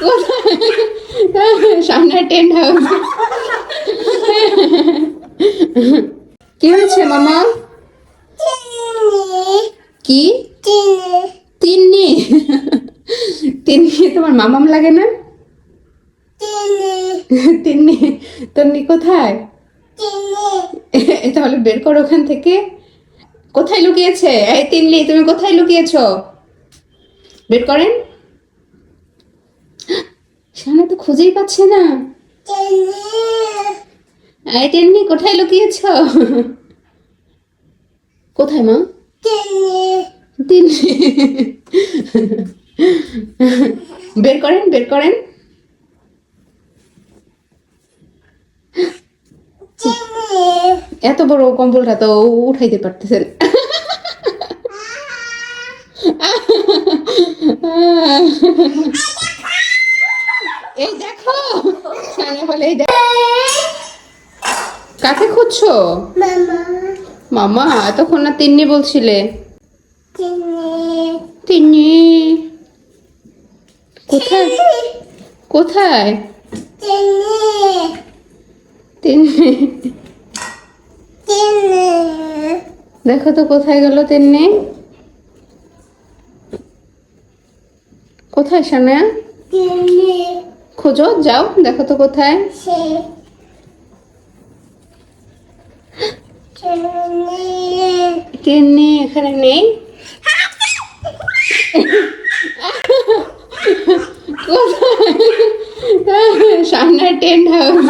কোথায়? সামনে tent house. কি হয়েছে মামা? কি তিন্নি? তিন্নি তোমার মামাম লাগে না? তিন্নি তিন্নি কোথায়? তাহলে বের করো ওখান থেকে। কোথায় লুকিয়েছে? এই তিন্নি তুমি কোথায় লুকিয়েছো? বের করেন। সামনে তো খুঁজেই পাচ্ছে না। এই তিন্নি কোথায় লুকিয়েছো? কোথায় মা? তিন্নি বের করেন, বের করেন। এত বড় কম্বলটা তো উঠাইতে পারতেছেন। এই দেখো, সামনে বলে এই দেখো। কাকে খুঁজছো? মামা এতক্ষণ না তিন্নি বলছিলে। তিন্নি কোথায়? কোথায় তিন্নি? দেখো তো কোথায় গেল তিন্নি? কোথায় সামনে? খোঁজো, যাও দেখো তো কোথায়। তিন্নি এখানে নেই। কোথায়? সামনে টেন্ট হাউস।